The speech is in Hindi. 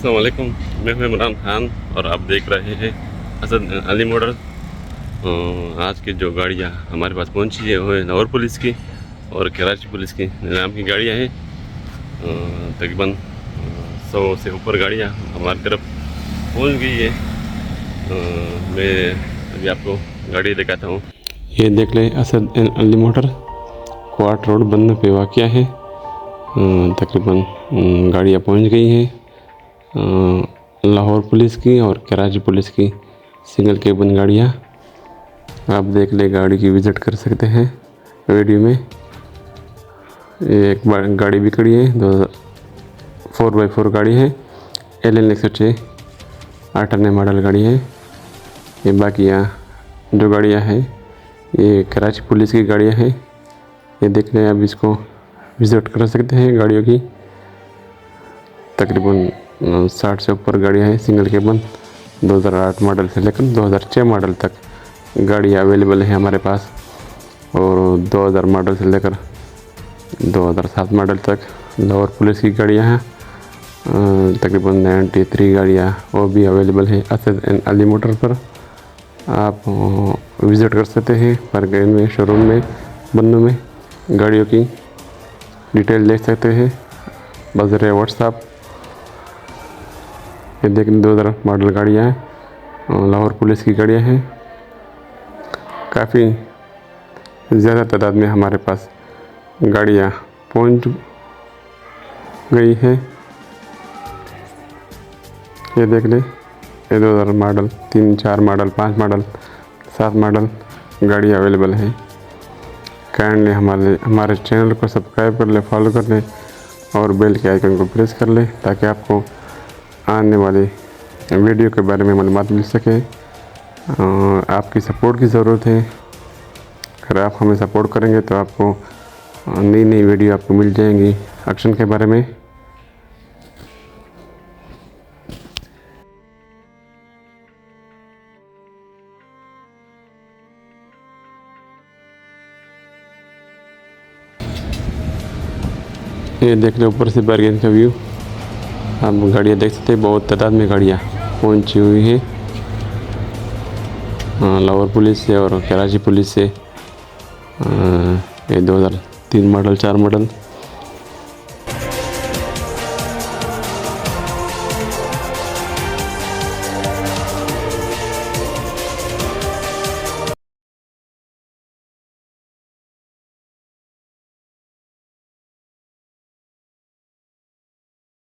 अस्सलाम वालेकुम, मैं हूं इमरान खान और आप देख रहे हैं असद अली मोटर्स। आज की जो गाड़ियां हमारे पास पहुंची है वो है लाहौर पुलिस की और कराची पुलिस की निज़ाम की गाड़ियां हैं। तकरीबन 100 से ऊपर गाड़ियां हमारी तरफ पहुंच गई है। मैं अभी आपको गाड़ी दिखाता हूं। ये देख लें, असद अली मोटर क्वार्ट रोड बंद पे वाक़या है। तकरीबन गाड़ियाँ पहुंच गई हैं लाहौर पुलिस की और कराची पुलिस की सिंगल केबिन गाड़ियाँ। आप देख ले, गाड़ी की विज़िट कर सकते हैं वीडियो में। एक गाड़ी भी खड़ी है, 4x4 गाड़ी है, LN 106 8 मॉडल गाड़ी है। ये बाकी यहाँ जो गाड़ियाँ हैं ये कराची पुलिस की गाड़ियाँ हैं। ये देख लें, आप इसको विज़िट कर सकते हैं गाड़ियों की। तकरीबन 60 से ऊपर गाड़ियाँ हैं सिंगल केबिन। 2008 मॉडल से लेकर 2006 मॉडल तक गाड़ियाँ अवेलेबल है हमारे पास, और 2000 मॉडल से लेकर 2007 मॉडल तक लाहौर पुलिस की गाड़ियाँ हैं। तकरीबन 93 गाड़ियाँ वो भी अवेलेबल है असद अली मोटर पर। आप विज़िट कर सकते हैं मार्केट में, शोरूम में, बन्नू में। गाड़ियों की डिटेल देख सकते हैं बज़र व्हाट्सएप। ये देखें, 2000 मॉडल गाड़ियाँ हैं, लाहौर पुलिस की गाड़ियाँ हैं। काफ़ी ज़्यादा तादाद में हमारे पास गाड़ियाँ पहुंच गई हैं। ये देख लें, ये 2000 मॉडल, 3, 4 मॉडल, 5 मॉडल, 7 मॉडल गाड़ियाँ अवेलेबल हैं। काइंडली हमारे चैनल को सब्सक्राइब कर लें, फॉलो कर लें और बेल के आइकन को प्रेस कर लें ताकि आपको आने वाली वीडियो के बारे में मालूमात मिल सके। आपकी सपोर्ट की ज़रूरत है। अगर आप हमें सपोर्ट करेंगे तो आपको नई नई वीडियो आपको मिल जाएंगी एक्शन के बारे में। ये देख लो ऊपर से बारगेन का व्यू। आप गाड़ियाँ देख सकते हैं, बहुत तादाद में गाड़ियाँ पहुंची हुई है लाहौर पुलिस से और कराची पुलिस से। ये 2003 मॉडल, 4 मॉडल